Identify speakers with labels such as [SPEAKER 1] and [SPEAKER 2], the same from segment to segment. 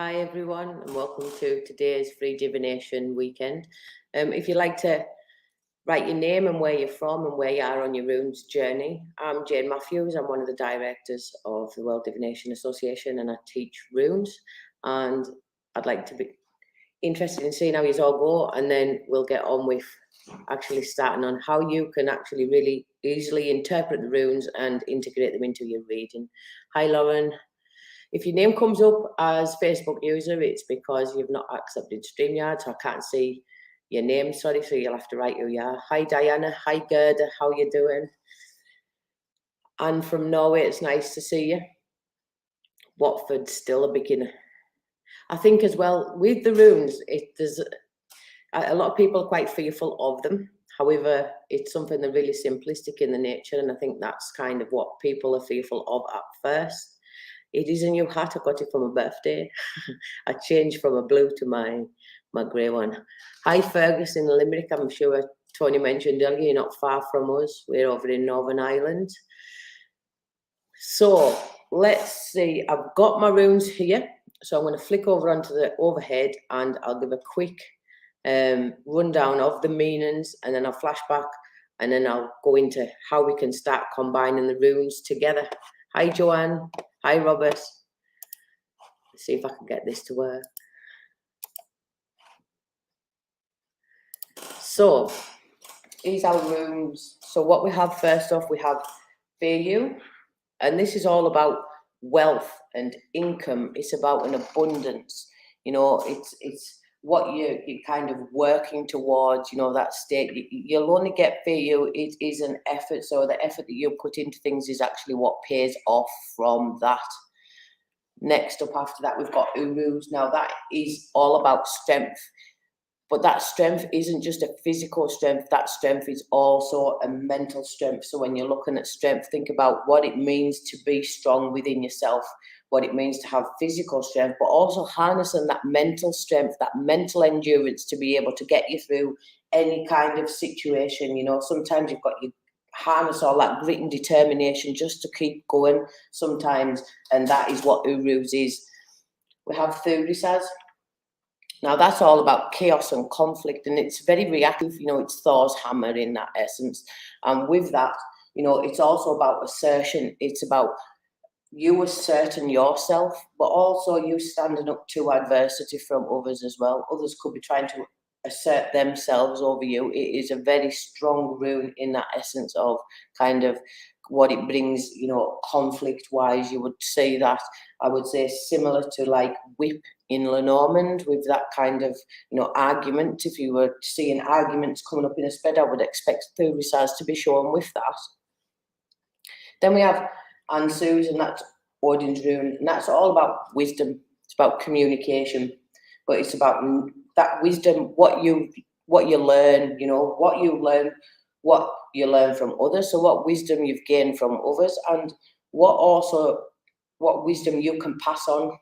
[SPEAKER 1] Hi everyone, and welcome to today's free divination weekend. If you'd like to write your name and where you're from and where you are on your runes journey, I'm Jane Matthews. I'm one of the directors of the World Divination Association, and I teach runes. And I'd like to be interested in seeing how you all go, and then we'll get on with actually starting on how you can actually really easily interpret the runes and integrate them into your reading. Hi Lauren. If your name comes up as Facebook user, it's because you've not accepted StreamYard, so I can't see your name, sorry, so you'll have to write who you are. Hi Diana, hi Gerda, how you doing? Anne from Norway, it's nice to see you. Watford's still a beginner. I think as well, with the runes, there's a lot of people are quite fearful of them. However, it's something that's really simplistic in the nature, and I think that's kind of what people are fearful of at first. It is a new hat. I got it for my birthday. I changed from a blue to my grey one. Hi, Fergus in Limerick. I'm sure Tony mentioned earlier, you're not far from us. We're over in Northern Ireland. So let's see. I've got my runes here. So I'm going to flick over onto the overhead and I'll give a quick rundown of the meanings, and then I'll flash back, and then I'll go into how we can start combining the runes together. Hi, Joanne. Hi, Robert. Let's see if I can get this to work. So, these are runes. So what we have first off, we have Feyu, and this is all about wealth and income. It's about an abundance. You know, it's what you're kind of working towards, you know, that state. You'll only get Feyu, it is an effort. So the effort that you put into things is actually what pays off from that. Next up after that, we've got Urus. Now that is all about strength. But that strength isn't just a physical strength. That strength is also a mental strength. So when you're looking at strength, think about what it means to be strong within yourself, what it means to have physical strength, but also harnessing that mental strength, that mental endurance to be able to get you through any kind of situation. You know, sometimes you've got your harness all that grit and determination just to keep going sometimes, and that is what Urus is. We have Thurisaz. Now that's all about chaos and conflict, and it's very reactive. You know, it's Thor's hammer in that essence. And with that, you know, it's also about assertion. It's about you asserting yourself, but also you standing up to adversity from others as well. Others could be trying to assert themselves over you. It is a very strong rune in that essence of kind of what it brings, you know, conflict wise. You would say that, I would say, similar to like whip in Lenormand, with that kind of, you know, argument. If you were seeing arguments coming up in a spread, I would expect Thurisaz to be shown with that. Then we have Ansu's, and that's Odin's rune, and that's all about wisdom. It's about communication, but it's about that wisdom, what you learn, you know, what you learn from others. So what wisdom you've gained from others, and what wisdom you can pass on.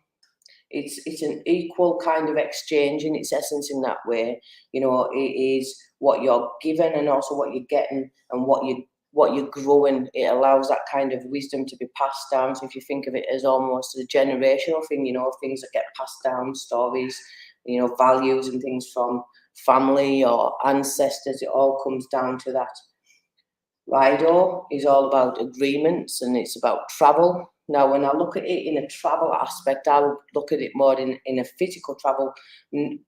[SPEAKER 1] It's an equal kind of exchange in its essence in that way. You know, it is what you're given and also what you're getting, and what you're growing. It allows that kind of wisdom to be passed down. So if you think of it as almost a generational thing, you know, things that get passed down, stories, you know, values and things from family or ancestors, it all comes down to that. Rido is all about agreements, and it's about travel. Now, when I look at it in a travel aspect, I would look at it more in a physical travel,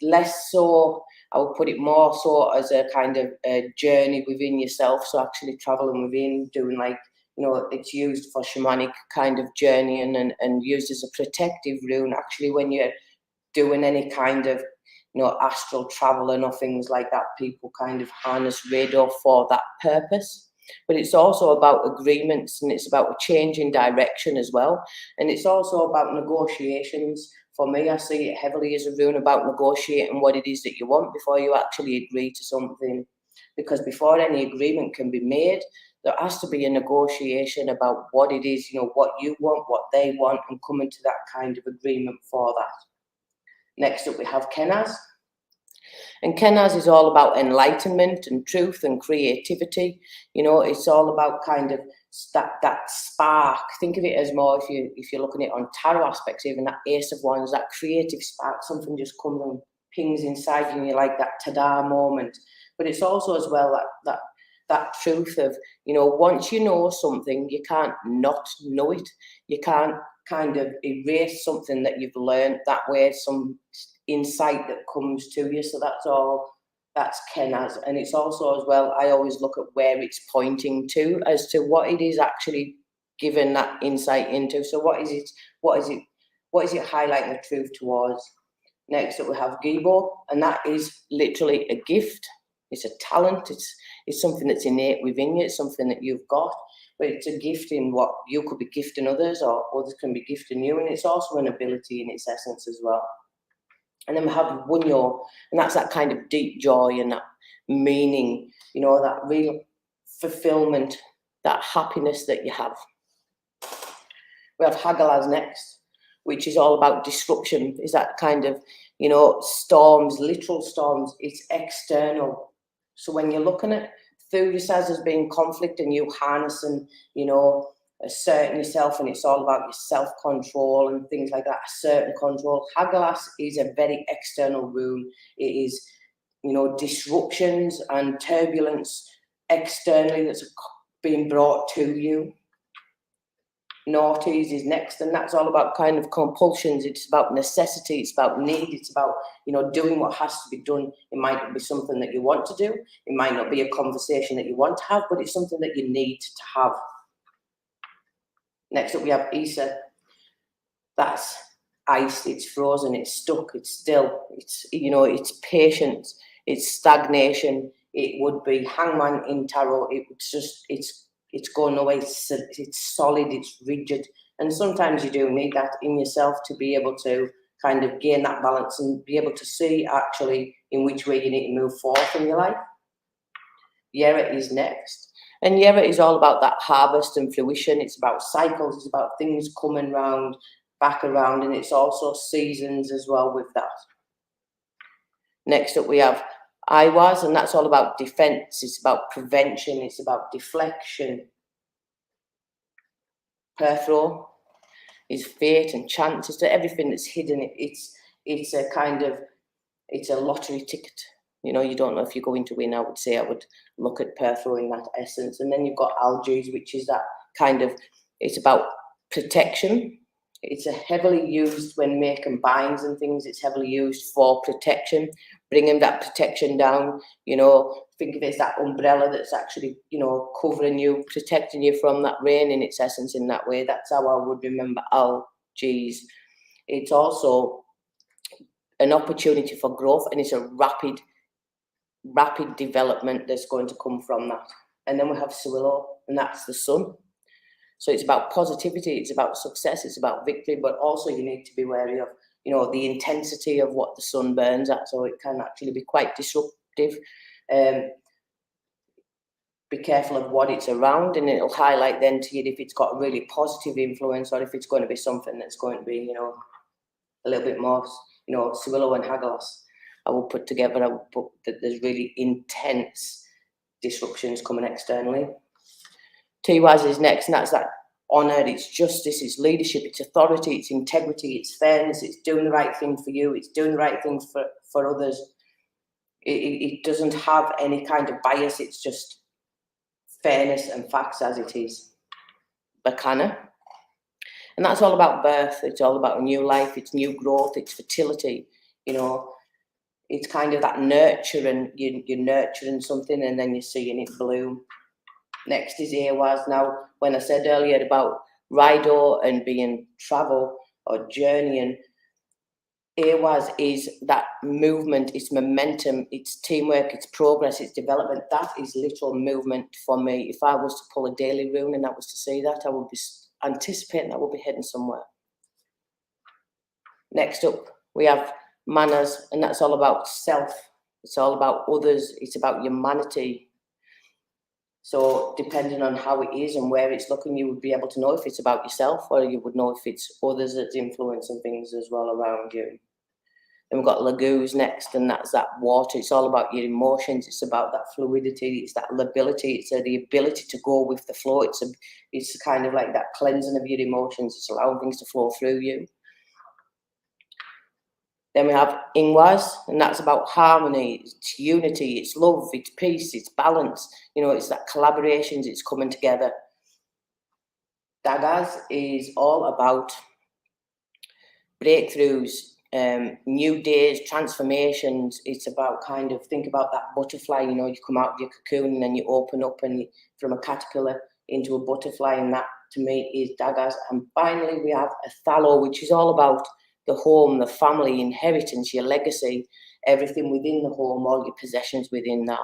[SPEAKER 1] less so, I would put it more so as a kind of a journey within yourself. So actually traveling within, doing like, you know, it's used for shamanic kind of journey, and used as a protective rune. Actually, when you're doing any kind of, you know, astral traveling or things like that, people kind of harness Rido for that purpose. But it's also about agreements, and it's about a change in direction as well. And it's also about negotiations. For me, I see it heavily as a rune about negotiating what it is that you want before you actually agree to something. Because before any agreement can be made, there has to be a negotiation about what it is, you know, what you want, what they want, and coming to that kind of agreement for that. Next up, we have Kenaz. And Kenaz is all about enlightenment and truth and creativity. You know, it's all about kind of that spark. Think of it as more, if you're looking at it on tarot aspects, even that Ace of Wands, that creative spark, something just comes and pings inside you and you're like that ta-da moment. But it's also as well that truth of, you know, once you know something, you can't not know it. You can't kind of erase something that you've learned that way, some insight that comes to you. So that's Kenaz. And it's also as well, I always look at where it's pointing to as to what it is actually giving that insight into. So what is it highlighting the truth towards? Next up we have Gibo, and that is literally a gift. It's a talent. It's something that's innate within you. It's something that you've got, but it's a gift in what you could be gifting others, or others can be gifting you. And it's also an ability in its essence as well. And then we have Wunyo, and that's that kind of deep joy and that meaning, you know, that real fulfillment, that happiness that you have. We have Hagalaz next, which is all about disruption. Is that kind of, you know, storms, literal storms. It's external. So when you're looking at Thuris as being conflict and you harnessing, you know, asserting yourself, and it's all about your self-control and things like that, asserting control. Hagalaz is a very external rune. It is, you know, disruptions and turbulence externally that's being brought to you. Naughties is next, and that's all about kind of compulsions. It's about necessity, it's about need, it's about, you know, doing what has to be done. It might not be something that you want to do, it might not be a conversation that you want to have, but it's something that you need to have. Next up we have Isa. That's ice, it's frozen, it's stuck, it's still, it's, you know, it's patience, it's stagnation. It would be Hangman in tarot. It's just, it's going away, it's solid, it's rigid. And sometimes you do need that in yourself to be able to kind of gain that balance and be able to see actually in which way you need to move forward in your life. Yera is next. And Yera is all about that harvest and fruition. It's about cycles, it's about things coming round, back around, and it's also seasons as well with that. Next up we have Iwas, and that's all about defense, it's about prevention, it's about deflection. Perfro is fate and chance, it's everything that's hidden. It's a kind of, it's a lottery ticket. You know, you don't know if you're going to win. I would say I would look at Perfro in that essence. And then you've got Algaes, which is that kind of, it's about protection. It's a heavily used when making binds and things. It's heavily used for protection, bringing that protection down. You know, think of it as that umbrella that's actually, you know, covering you, protecting you from that rain in its essence in that way. That's how I would remember Algaes. It's also an opportunity for growth, and it's a rapid development that's going to come from that. And then we have Sewillow, and that's the sun. So it's about positivity, it's about success, it's about victory, but also you need to be wary of, you know, the intensity of what the sun burns at. So it can actually be quite disruptive. Be careful of what it's around, and it'll highlight then to you if it's got a really positive influence or if it's going to be something that's going to be, you know, a little bit more, you know, Sewillow and Hagalaz. I will put together, I will put that there's really intense disruptions coming externally. Tiwaz is next, and that's that honour, it's justice, it's leadership, it's authority, it's integrity, it's fairness, it's doing the right thing for you, it's doing the right thing for others. It doesn't have any kind of bias, it's just fairness and facts as it is. Bacana. And that's all about birth, it's all about a new life, it's new growth, it's fertility, you know. It's kind of that nurturing, you're nurturing something and then you're seeing it bloom. Next is Awaz. Now, when I said earlier about Rido and being travel or journeying, Awaz is that movement, it's momentum, it's teamwork, it's progress, it's development. That is literal movement for me. If I was to pull a daily rune and I was to see that, I would be anticipating I would be heading somewhere. Next up, we have manners, and that's all about self. It's all about others. It's about humanity. So depending on how it is and where it's looking, you would be able to know if it's about yourself or you would know if it's others that's influencing things as well around you. Then we've got Lagoos next, and that's that water. It's all about your emotions. It's about that fluidity. It's that lability. It's the ability to go with the flow. It's kind of like that cleansing of your emotions. It's allowing things to flow through you. Then we have Ingwas, and that's about harmony, it's unity, it's love, it's peace, it's balance. You know, it's that collaborations, it's coming together. Dagas is all about breakthroughs, new days, transformations. It's about kind of, think about that butterfly, you know, you come out of your cocoon and then you open up and from a caterpillar into a butterfly, and that to me is Dagas. And finally we have Athalo, which is all about the home, the family, inheritance, your legacy, everything within the home, all your possessions within that.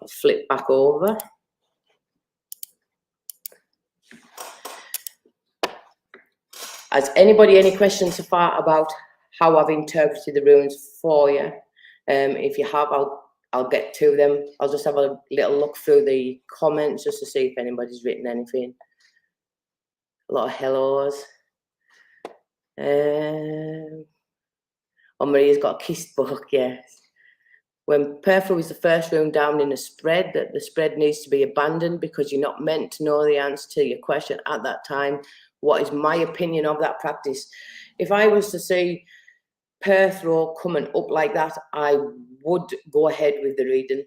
[SPEAKER 1] I'll flip back over. Has anybody any questions so far about how I've interpreted the runes for you? If you have, I'll get to them. I'll just have a little look through the comments just to see if anybody's written anything. A lot of hellos. Oh, Maria's got a kissed book, yes. When Perfect was the first rune down in a spread, that the spread needs to be abandoned because you're not meant to know the answer to your question at that time. What is my opinion of that practice? If I was to see Perthrow coming up like that, I would go ahead with the reading.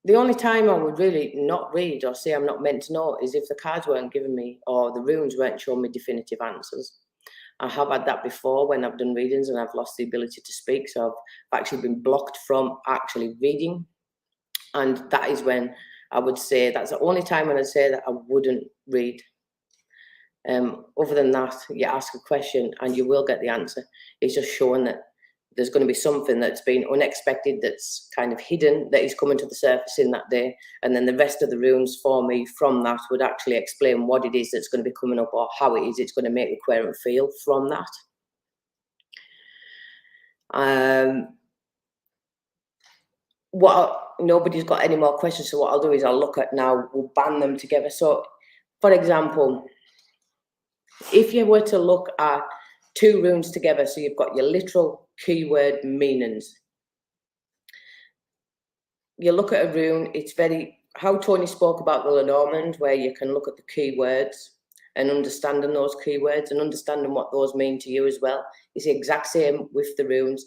[SPEAKER 1] The only time I would really not read or say I'm not meant to know is if the cards weren't giving me or the runes weren't showing me definitive answers. I have had that before when I've done readings and I've lost the ability to speak. So I've actually been blocked from actually reading. And that is when I would say, that's the only time when I'd say that I wouldn't read. Other than that, you ask a question and you will get the answer. It's just showing that there's going to be something that's been unexpected, that's kind of hidden, that is coming to the surface in that day. And then the rest of the runes for me from that would actually explain what it is that's going to be coming up or how it is it's going to make the querent feel from that. Nobody's got any more questions, so what I'll do is I'll look at now, we'll band them together. So, for example, if you were to look at two runes together, so you've got your literal keyword meanings. You look at a rune, it's very, how Tony spoke about the Lenormand, where you can look at the keywords and understanding those keywords and understanding what those mean to you as well. It's the exact same with the runes.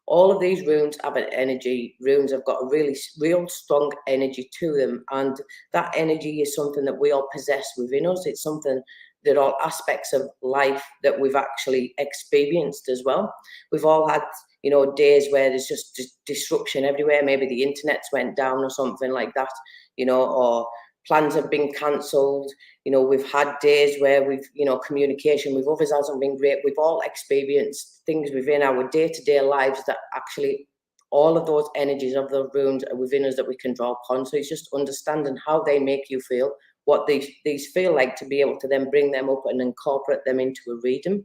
[SPEAKER 1] All of these runes have an energy. Runes have got a real strong energy to them. And that energy is something that we all possess within us. It's something that all aspects of life that we've actually experienced as well. We've all had, you know, days where there's just disruption everywhere. Maybe the internet's went down or something like that, you know, or plans have been cancelled. You know, we've had days where we've, you know, communication with others hasn't been great. We've all experienced things within our day-to-day lives that actually all of those energies of the runes are within us that we can draw upon. So it's just understanding how they make you feel, what these feel like, to be able to then bring them up and incorporate them into a reading.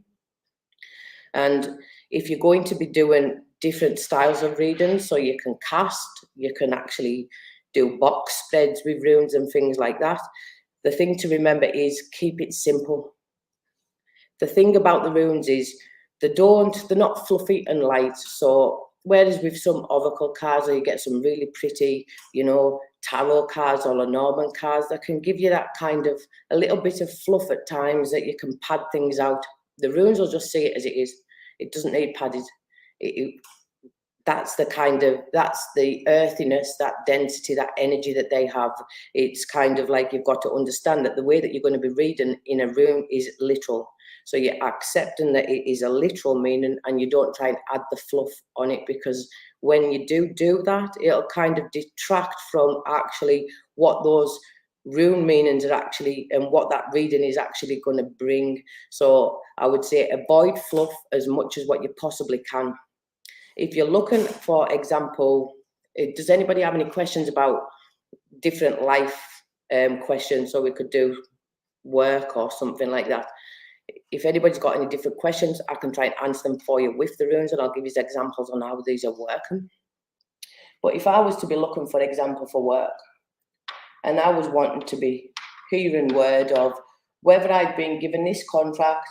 [SPEAKER 1] And if you're going to be doing different styles of reading, so you can cast, you can actually do box spreads with runes and things like that. The thing to remember is keep it simple. The thing about the runes is they're not fluffy and light. So whereas with some oracle cards, or you get some really pretty, you know, tarot cards or Lenormand cards that can give you that kind of a little bit of fluff at times that you can pad things out. The runes will just see it as it is. It doesn't need padded. That's the earthiness, that density, that energy that they have. It's kind of like you've got to understand that the way that you're going to be reading in a rune is literal. So you're accepting that it is a literal meaning and you don't try and add the fluff on it, because when you do that, it'll kind of detract from actually what those rune meanings are actually and what that reading is actually going to bring. So I would say avoid fluff as much as what you possibly can. If you're looking, for example, does anybody have any questions about different life questions? So we could do work or something like that. If anybody's got any different questions, I can try and answer them for you with the runes, and I'll give you examples on how these are working. But if I was to be looking, for example, for work, and I was wanting to be hearing word of whether I'd been given this contract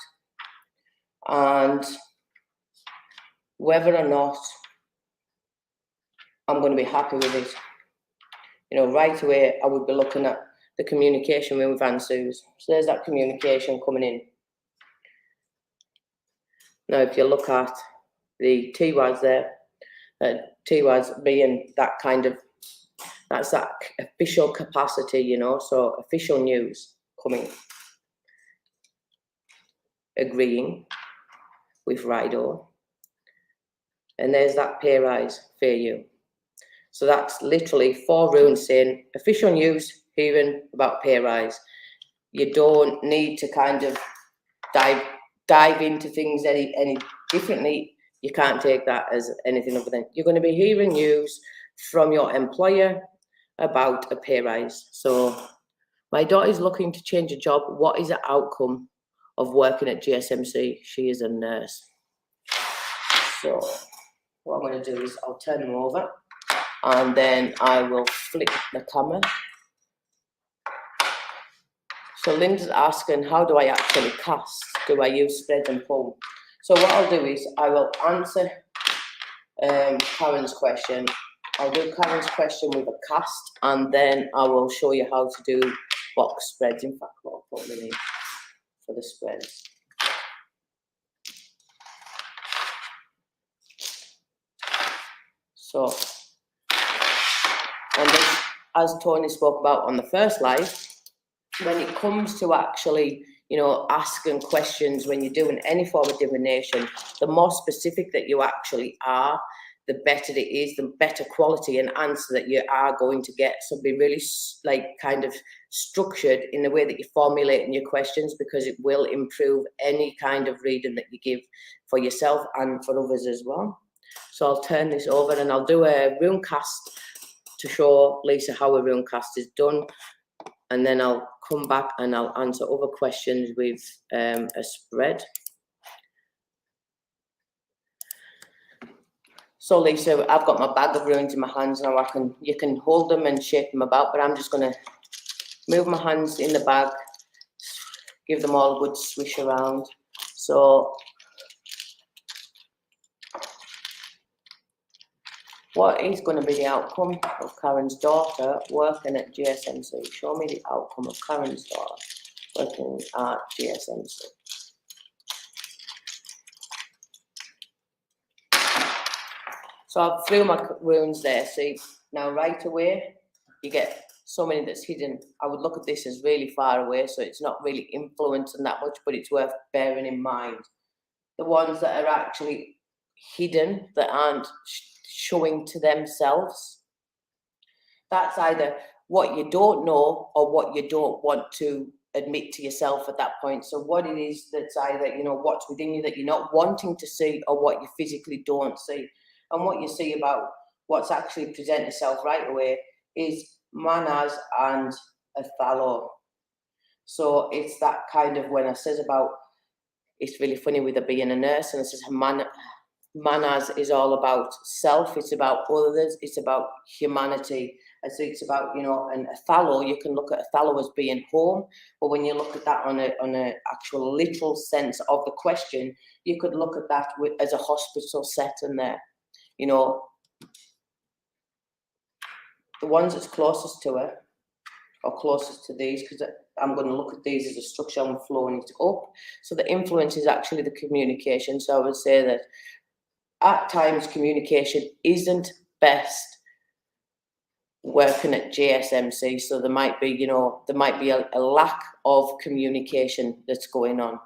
[SPEAKER 1] and whether or not I'm going to be happy with it. You know, right away, I would be looking at the communication with Aunt Suze. So there's that communication coming in. Now, if you look at the TWAS there, TWAS being that kind of, that's that official capacity, you know, so official news coming, agreeing with Rido. And there's that pay rise, fair you. So that's literally 4 runes saying official news, hearing about pay rise. You don't need to kind of dive into things any differently. You can't take that as anything other than you're going to be hearing news from your employer about a pay rise. So my daughter is looking to change a job. What is the outcome of working at GSMC? She is a nurse. So what I'm going to do is I'll turn them over and then I will flick the camera. So Linda's asking, how do I actually cast? Do I use spread and pull? So what I'll do is I will answer Karen's question. I'll do Karen's question with a cast, and then I will show you how to do box spreads. In fact, I'll put them in for the spreads. So, and this, as Tony spoke about on the first live, when it comes to actually, you know, asking questions when you're doing any form of divination, the more specific that you actually are, the better it is, the better quality and answer that you are going to get. So be really like kind of structured in the way that you're formulating your questions, because it will improve any kind of reading that you give for yourself and for others as well. So I'll turn this over and I'll do a rune cast to show Lisa how a rune cast is done. And then I'll come back and I'll answer other questions with a spread. So Lisa, I've got my bag of runes in my hands now. You can hold them and shake them about, but I'm just going to move my hands in the bag, give them all a good swish around. So what is going to be the outcome of Karen's daughter working at GSMC? Show me the outcome of Karen's daughter working at GSMC. So I've threw my runes there. See, now right away, you get so many that's hidden. I would look at this as really far away, so it's not really influencing that much, but it's worth bearing in mind. The ones that are actually hidden, that aren't showing to themselves, that's either what you don't know or what you don't want to admit to yourself at that point. So what it is that's either, you know, what's within you that you're not wanting to see, or what you physically don't see. And what you see about what's actually present itself right away is manas and a phalo. So it's that kind of, when I says about, it's really funny with her being a nurse, and it says manas is all about self, it's about others, it's about humanity. And so it's about, you know, and a phalo, you can look at a phalo as being home, but when you look at that on a actual literal sense of the question, you could look at that as a hospital setting there. You know, the ones that's closest to her, or closest to these, because I'm going to look at these as a structure, I'm flowing it up. So the influence is actually the communication. So I would say that at times communication isn't best working at GSMC. So there might be, you know, there might be a lack of communication that's going on.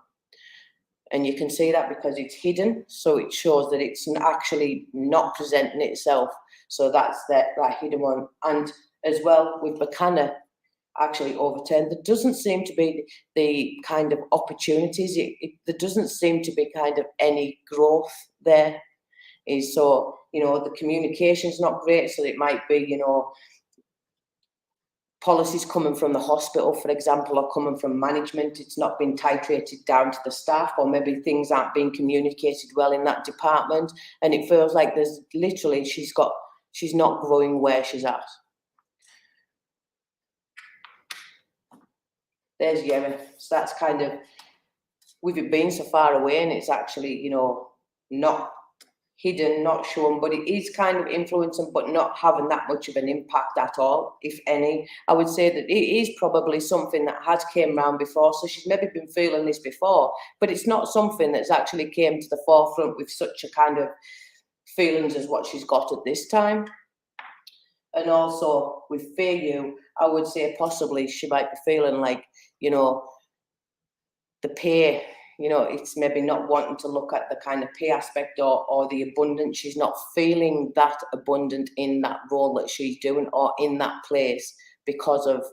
[SPEAKER 1] And you can see that because it's hidden, so it shows that it's actually not presenting itself. So that's that hidden one. And as well with Bacana actually overturned, there doesn't seem to be the kind of opportunities. There doesn't seem to be kind of any growth there. Is so, you know, the communication's not great. So it might be, you know, policies coming from the hospital, for example, or coming from management, it's not been titrated down to the staff, or maybe things aren't being communicated well in that department, and it feels like there's literally she's not growing where she's at. There's Yemi. So that's kind of with it being so far away and it's actually, you know, not hidden, not shown, but it is kind of influencing, but not having that much of an impact at all, if any. I would say that it is probably something that has came around before, so she's maybe been feeling this before, but it's not something that's actually came to the forefront with such a kind of feelings as what she's got at this time. And also with Fayu, I would say possibly she might be feeling like, you know, the pay, you know, it's maybe not wanting to look at the kind of pay aspect or the abundance. She's not feeling that abundant in that role that she's doing or in that place because of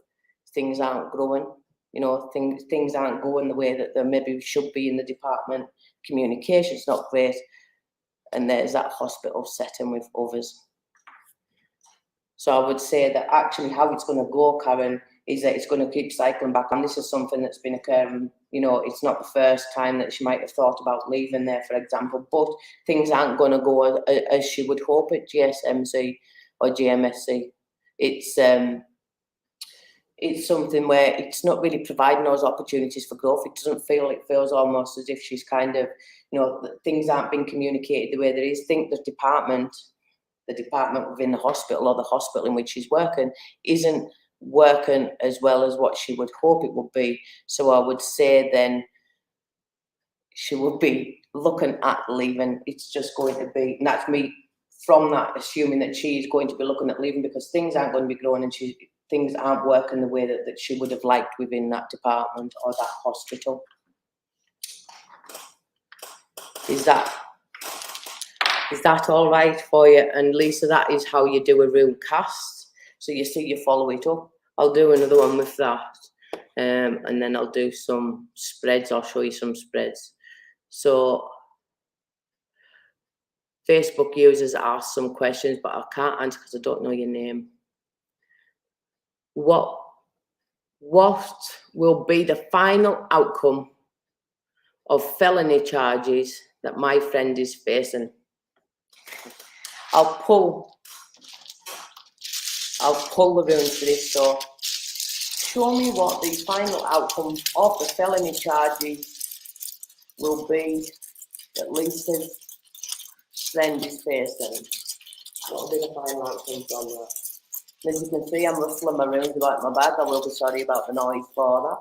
[SPEAKER 1] things aren't growing. You know, things aren't going the way that they maybe should be in the department. Communication's not great. And there's that hospital setting with others. So I would say that actually how it's going to go, Karen, is that it's going to keep cycling back. And this is something that's been occurring, you know, it's not the first time that she might have thought about leaving there, for example, but things aren't going to go as she would hope at GSMC or GMSC. It's something where it's not really providing those opportunities for growth. It feels almost as if she's kind of, you know, things aren't being communicated the way there is. Think the department within the hospital or the hospital in which she's working isn't working as well as what she would hope it would be. So I would say then she would be looking at leaving. It's just going to be, and that's me from that assuming that she's going to be looking at leaving because things aren't going to be growing and things aren't working the way that she would have liked within that department or that hospital. Is that all right for you? And Lisa, that is how you do a room cast. So you see, you follow it up. I'll do another one with that. And then I'll do some spreads. I'll show you some spreads. So Facebook users asked some questions, but I can't answer because I don't know your name. What will be the final outcome of felony charges that my friend is facing? I'll pull the runes for this. So show me what the final outcome of the felony charges will be that Lisa's friend is facing. What will be the final outcome from that? As you can see, I'm rustling my runes about my bag. I will be sorry about the noise for that.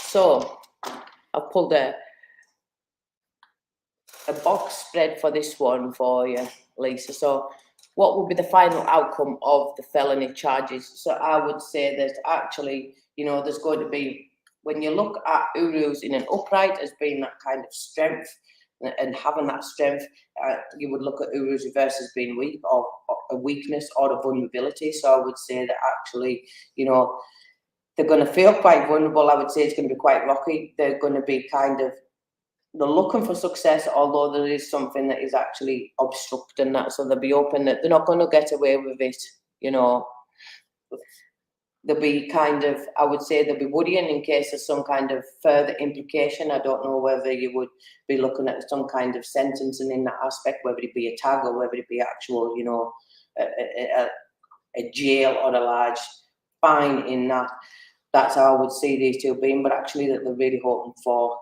[SPEAKER 1] So I've pulled a box spread for this one for you, Lisa. So what will be the final outcome of the felony charges? So I would say that actually, you know, there's going to be, when you look at Urus in an upright as being that kind of strength and having that strength, you would look at Urus reverse as being weak or a weakness or a vulnerability. So I would say that actually, you know, they're going to feel quite vulnerable. I would say it's going to be quite rocky. They're going to be they're looking for success, although there is something that is actually obstructing that. So they'll be open that they're not going to get away with it, you know. They'll be I would say they'll be worrying in case there's some kind of further implication. I don't know whether you would be looking at some kind of sentencing in that aspect, whether it be a tag or whether it be actual, you know, a jail or a large fine in that. That's how I would see these two being, but actually that they're really hoping for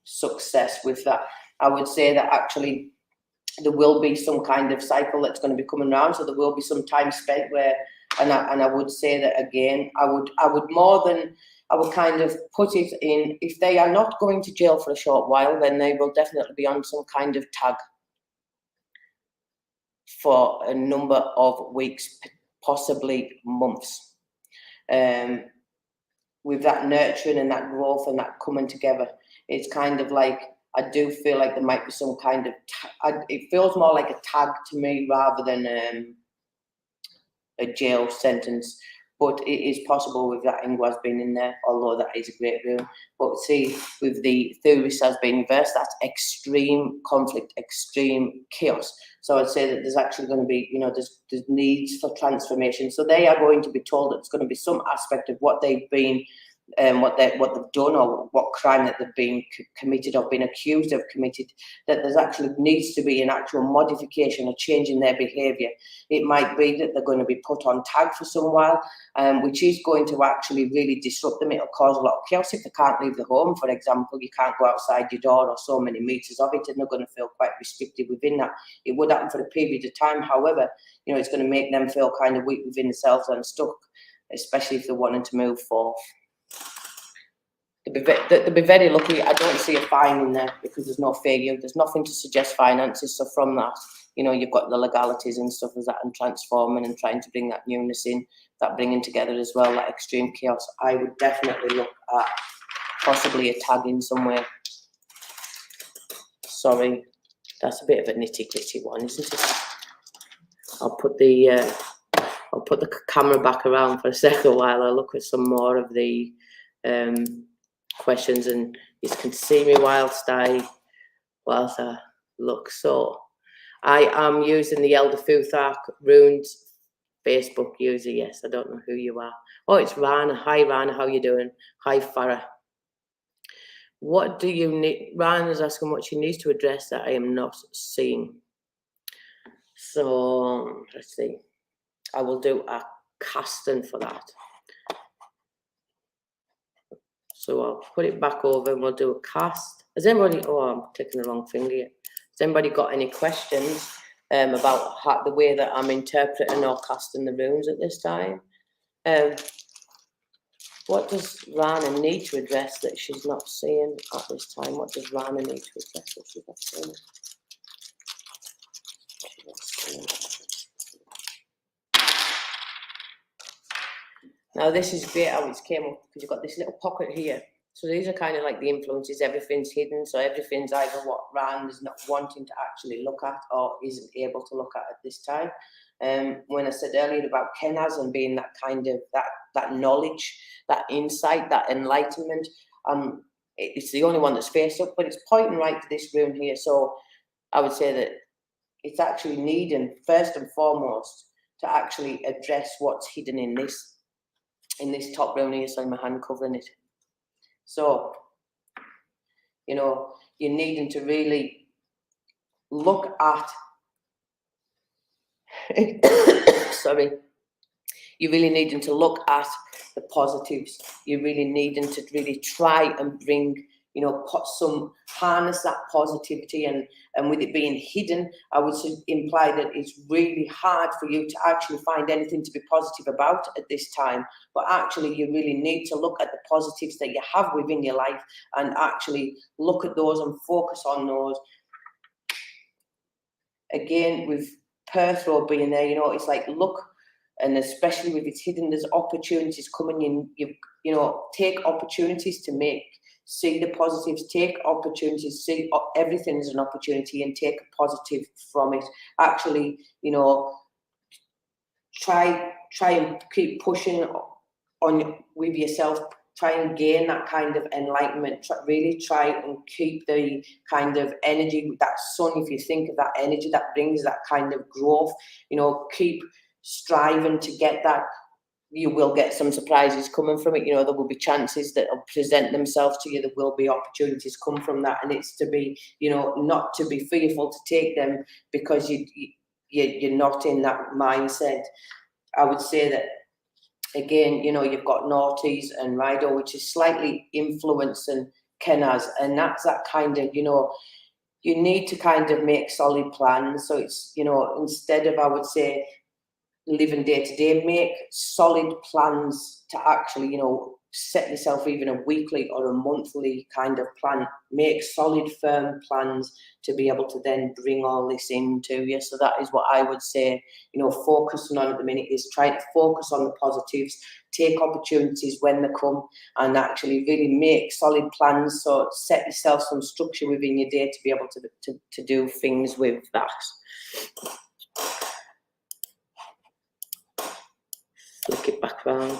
[SPEAKER 1] success with that. I would say that actually there will be some kind of cycle that's going to be coming around, so there will be some time spent where, and I would say that again, I would kind of put it in, if they are not going to jail for a short while, then they will definitely be on some kind of tag for a number of weeks, possibly months. With that nurturing and that growth and that coming together, it's kind of like, I do feel like there might be some kind of, it feels more like a tag to me rather than a jail sentence. but it is possible with that Ingwas being in there, although that is a great room. But see, with the Thuris has been reversed, that's extreme conflict, extreme chaos. So I'd say that there's actually going to be, there's needs for transformation. So they are going to be told that it's going to be some aspect of what they've been, what they've done, or what crime that they've been committed or been accused of committed, that there's actually needs to be an actual modification, a change in their behaviour. It might be that they're going to be put on tag for some while, which is going to actually really disrupt them. It'll cause a lot of chaos if they can't leave the home, for example. You can't go outside your door or so many metres of it, and they're going to feel quite restricted within that. It would happen for a period of time. However, it's going to make them feel kind of weak within themselves and stuck, especially if they're wanting to move forth. They'll be very lucky. I don't see a fine in there because there's no failure. There's nothing to suggest finances. So from that, you've got the legalities and stuff as that, and transforming and trying to bring that newness in, that bringing together as well, that extreme chaos. I would definitely look at possibly a tag in somewhere. Sorry, that's a bit of a nitty-gritty one, isn't it? I'll put the camera back around for a second while I look at some more of the questions, and you can see me whilst I look. So I am using the Elder Futhark Runes Facebook user. Yes, I don't know who you are. Oh, it's Rana. Hi Rana, how you doing? Hi Farah. What do you need? Rana's asking what she needs to address that I am not seeing. So let's see. I will do a casting for that. So I'll put it back over and we'll do a cast. Has anybody, I'm clicking the wrong finger here. Has anybody got any questions about the way that I'm interpreting or casting the runes at this time? What does Rana need to address that she's not seeing at this time? What does Rana need to address that she's not seeing? Now this is great how it's came up, because you've got this little pocket here. So these are kind of like the influences. Everything's hidden, so everything's either what Rand is not wanting to actually look at or isn't able to look at this time. When I said earlier about Kenaz and being that kind of that knowledge, that insight, that enlightenment, it's the only one that's faced up, but it's pointing right to this rune here. So I would say that it's actually needing first and foremost to actually address what's hidden in this top rune here. So my hand covering it. So, you're needing to really look at, sorry, you're really needing to look at the positives. You're really needing to really try and bring, harness that positivity, and with it being hidden, I would imply that it's really hard for you to actually find anything to be positive about at this time. But actually, you really need to look at the positives that you have within your life and actually look at those and focus on those. Again, with Perth Road being there, it's like look, and especially with it's hidden, there's opportunities coming in. You take opportunities to see the positives, take opportunities, see everything as an opportunity and take a positive from it. Actually, try and keep pushing on with yourself. Try and gain that kind of enlightenment. Really try and keep the kind of energy, that sun, if you think of that energy that brings that kind of growth, keep striving to get that. You will get some surprises coming from it. There will be chances that will present themselves to you. There will be opportunities come from that, and it's to be, not to be fearful to take them because you're not in that mindset. I would say that again, you've got Naughties and Rido, which is slightly influencing Kenaz, and that's that kind of, you need to kind of make solid plans. So it's, instead of, I would say, living day to day, make solid plans to actually, set yourself even a weekly or a monthly kind of plan. Make solid, firm plans to be able to then bring all this into you. So that is what I would say, focusing on at the minute is try to focus on the positives, take opportunities when they come, and actually really make solid plans. So set yourself some structure within your day to be able to do things with that. flick it back around.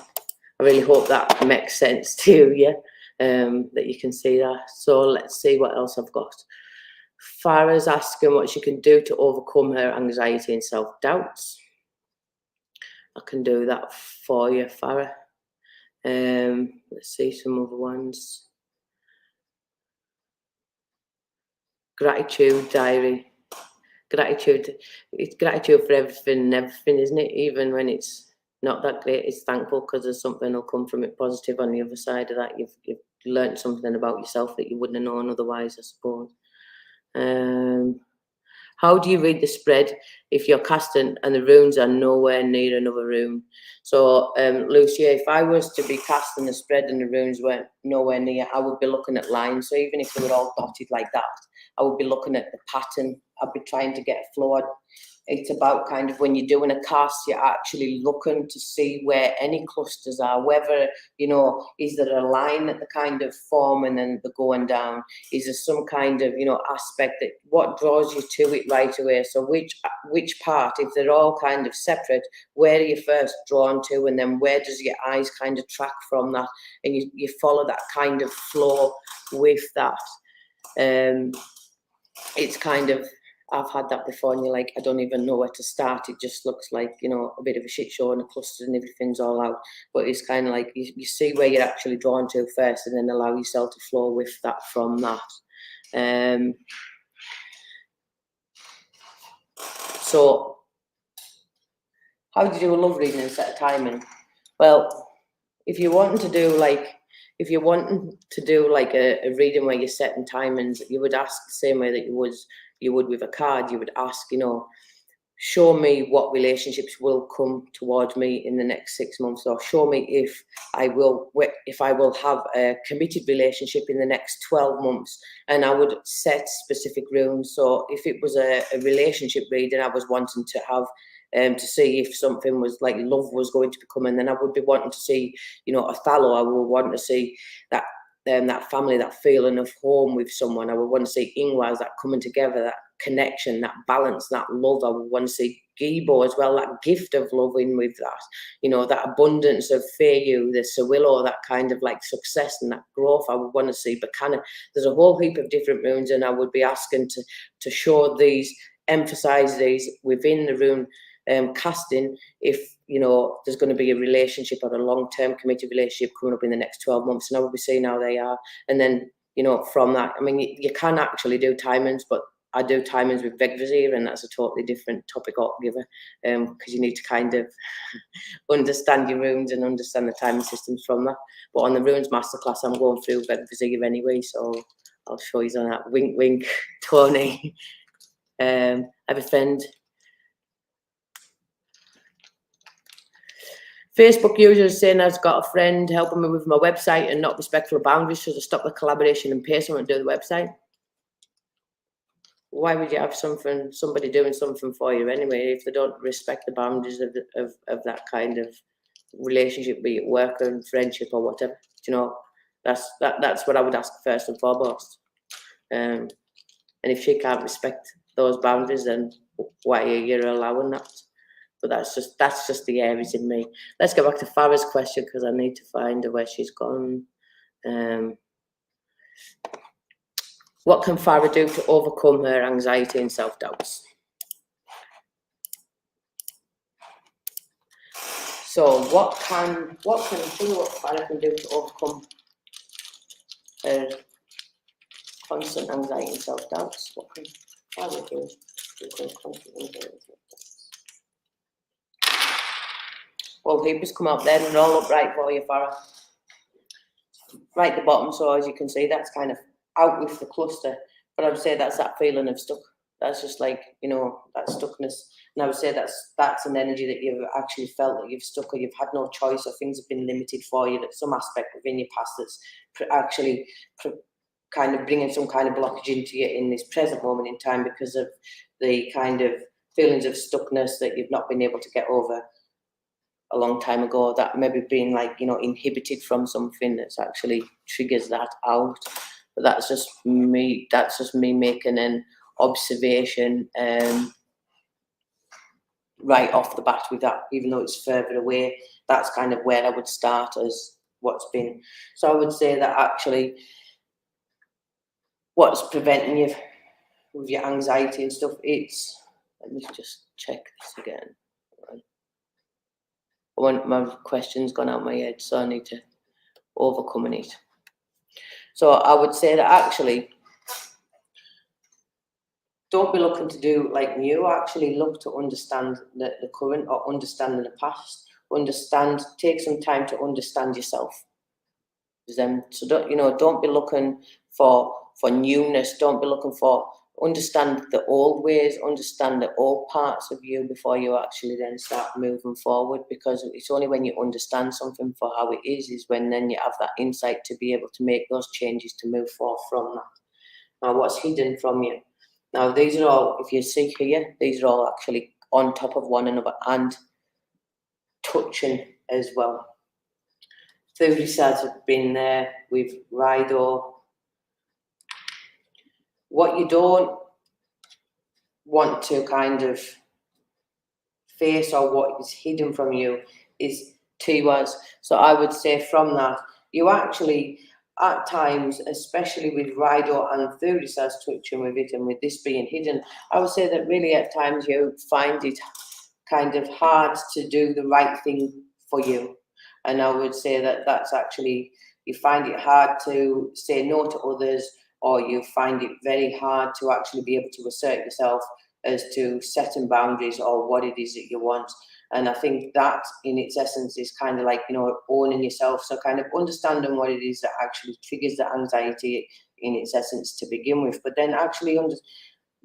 [SPEAKER 1] I really hope that makes sense to you, that you can see that. So let's see what else I've got. Farah's asking what she can do to overcome her anxiety and self-doubts. I can do that for you, Farah. Let's see some other ones. Gratitude diary. Gratitude. It's gratitude for everything and everything, isn't it? Even when it's not that great, it's thankful because there's something will come from it positive on the other side of that. You've learned something about yourself that you wouldn't have known otherwise, I suppose. How do you read the spread if you're casting and the runes are nowhere near another rune? So, Lucia, if I was to be casting the spread and the runes weren't nowhere near, I would be looking at lines. So even if they were all dotted like that, I would be looking at the pattern. I'd be trying to get a flow. It's about kind of when you're doing a cast, you're actually looking to see where any clusters are, whether, you know, is there a line at the kind of form and then the going down? Is there some kind of, you know, aspect that what draws you to it right away? So which part, if they're all kind of separate, where are you first drawn to, and then where does your eyes kind of track from that, and you follow that kind of flow with that. It's kind of, I've had that before, and you're like, I don't even know where to start. It just looks like, you know, a bit of a shit show and a cluster and everything's all out. But it's kind of like you see where you're actually drawn to first, and then allow yourself to flow with that from that. So, how do you do a love reading and set a timing? Well, if you're wanting to do like a reading where you're setting timings, you would ask the same way that you would with a card. You would ask, you know, show me what relationships will come towards me in the next 6 months, or show me if I will have a committed relationship in the next 12 months. And I would set specific runes. So if it was a relationship reading, I was wanting to have to see if something was like love was going to become, and then I would be wanting to see, you know, Othello. I would want to see that that family, that feeling of home with someone. I would want to see Ingwaz, that coming together, that connection, that balance, that love. I would want to see Gibo as well, that gift of loving with that, you know, that abundance of Feyu, the Sawillo, that kind of like success and that growth. I would want to see Bakana. There's a whole heap of different runes, and I would be asking to show these, emphasize these within the rune casting, if, you know, there's going to be a relationship or a long-term committed relationship coming up in the next 12 months, and I will be seeing how they are. And then, you know, from that, I mean, you can actually do timings, but I do timings with Vegvazir, and that's a totally different topic altogether, because you need to kind of understand your runes and understand the timing systems from that. But on the runes masterclass, I'm going through Vegvazir anyway, so I'll show you on that. Wink, wink, Tony. I have a friend. Facebook users saying I've got a friend helping me with my website and not respectful of boundaries, so to stop the collaboration and pay someone to do the website. Why would you have somebody doing something for you anyway if they don't respect the boundaries of that kind of relationship, be it work and friendship or whatever? You know, that's what I would ask first and foremost. And if she can't respect those boundaries, then why are you allowing that? But that's just the Aries in me. Let's go back to Farah's question, because I need to find her where she's gone. What can Farah do to overcome her anxiety and self-doubts? So what Farah can do to overcome her constant anxiety and self-doubts? What can Farah do to overcome constant anxiety and self-doubts? Well, papers come up there and they're all upright for you, Farah. Right at the bottom, so as you can see, that's kind of out with the cluster. But I would say that's that feeling of stuck. That's just like, you know, that stuckness. And I would say that's an energy that you've actually felt that you've stuck, or you've had no choice, or things have been limited for you, that some aspect within your past that's actually kind of bringing some kind of blockage into you in this present moment in time, because of the kind of feelings of stuckness that you've not been able to get over a long time ago, that maybe being like, you know, inhibited from something that's actually triggers that out. But that's just me making an observation right off the bat with that, even though it's further away. that's kind of where I would start as what's been. So I would say that actually what's preventing you with your anxiety and stuff, it's, let me just check this again. My question's gone out my head, so I need to overcome it. So I would say that actually, don't be looking to do like new, actually look to understand the current or understand the past. Take some time to understand yourself. So don't be looking for newness. Don't be looking for, understand the old ways, understand the old parts of you before you actually then start moving forward, because it's only when you understand something for how it is when then you have that insight to be able to make those changes to move forward from that. Now, what's hidden from you? Now, these are all, if you see here, these are all actually on top of one another and touching as well. 30 sides have been there with Raido. What you don't want to kind of face, or what is hidden from you, is Tiwas. So I would say from that, you actually, at times, especially with Raido and 30 sides touching with it, and with this being hidden, I would say that really at times you find it kind of hard to do the right thing for you. And I would say that that's actually, you find it hard to say no to others, or you find it very hard to actually be able to assert yourself as to setting boundaries or what it is that you want. And I think that in its essence is kind of like, owning yourself. So kind of understanding what it is that actually triggers the anxiety in its essence to begin with, but then actually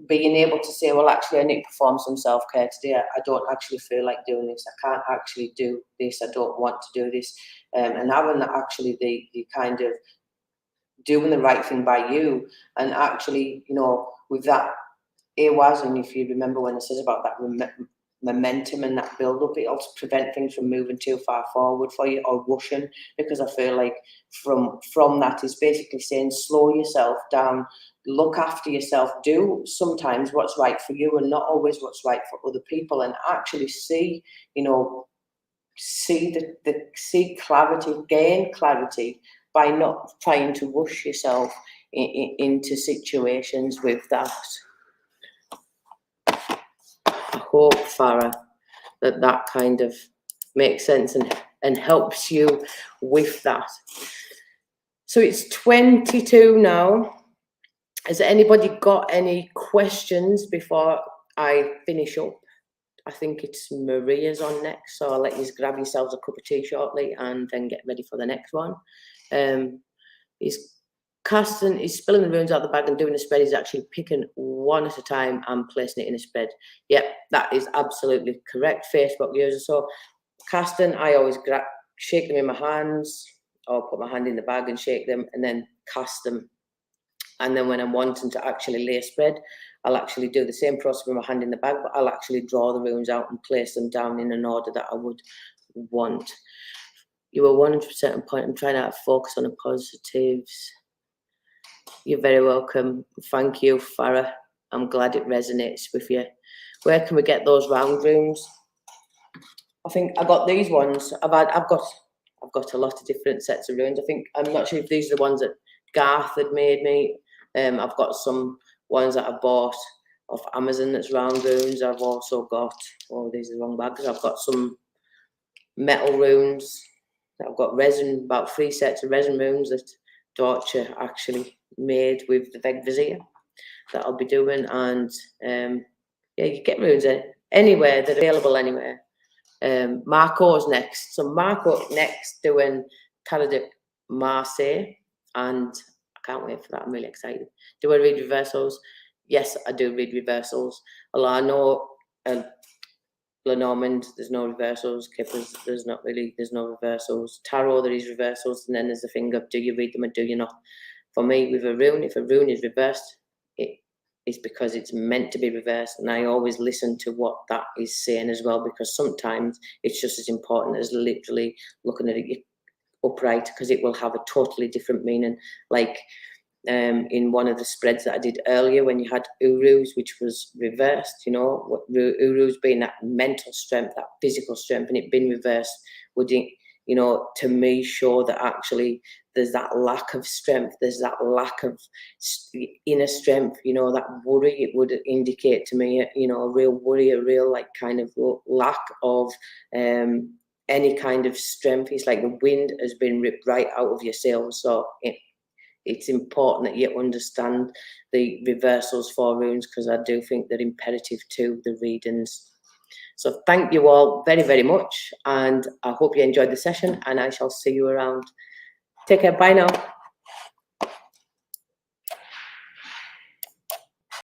[SPEAKER 1] being able to say, well, actually, I need to perform some self-care today. I don't actually feel like doing this. I can't actually do this. I don't want to do this. And having actually the kind of doing the right thing by you, and actually, with that, it was, and if you remember when it says about that momentum and that build up, it also prevent things from moving too far forward for you or rushing, because I feel like from that is basically saying slow yourself down, look after yourself, do sometimes what's right for you and not always what's right for other people, and actually see clarity, gain clarity by not trying to rush yourself into situations with that. I hope, Farah, that kind of makes sense and helps you with that. So it's 22 now. Has anybody got any questions before I finish up? I think it's Maria's on next, so I'll let you grab yourselves a cup of tea shortly and then get ready for the next one. He's spilling the runes out the bag and doing a spread. He's actually picking one at a time and placing it in a spread. Yep, that is absolutely correct, Facebook user. So casting, I always shake them in my hands, or put my hand in the bag and shake them and then cast them. And then when I'm wanting to actually lay a spread, I'll actually do the same process with my hand in the bag, but I'll actually draw the runes out and place them down in an order that I would want. You were 100% on point. I'm trying to focus on the positives. You're very welcome. Thank you, Farah. I'm glad it resonates with you. Where can we get those round runes? I think I got these ones. I've got a lot of different sets of runes. I'm not sure if these are the ones that Garth had made me. I've got some ones that I bought off Amazon that's round runes. I've also got, these are the wrong bags. I've got some metal runes. I've got resin, about 3 sets of resin runes that Dorcha actually made with the Veg Vizier that I'll be doing. And you get runes anywhere, they're available anywhere. Marco's next. So Marco next doing Caladik Marseille, and I can't wait for that. I'm really excited. Do I read reversals? Yes, I do read reversals. Although I know Lenormand, there's no reversals. Kippers, there's no reversals. Tarot, there is reversals, and then there's the thing of, do you read them or do you not? For me, with a rune, if a rune is reversed, it is because it's meant to be reversed, and I always listen to what that is saying as well, because sometimes it's just as important as literally looking at it upright, because it will have a totally different meaning. Like in one of the spreads that I did earlier when you had Urus, which was reversed, you know, Urus being that mental strength, that physical strength, and it being reversed would, you know, to me show that actually there's that lack of strength, there's that lack of inner strength, you know, that worry. It would indicate to me, you know, a real worry, a real like kind of lack of any kind of strength. It's like the wind has been ripped right out of your sails. So it's important that you understand the reversals for runes, because I do think they're imperative to the readings. So thank you all very, very much, and I hope you enjoyed the session, and I shall see you around. Take care. Bye now.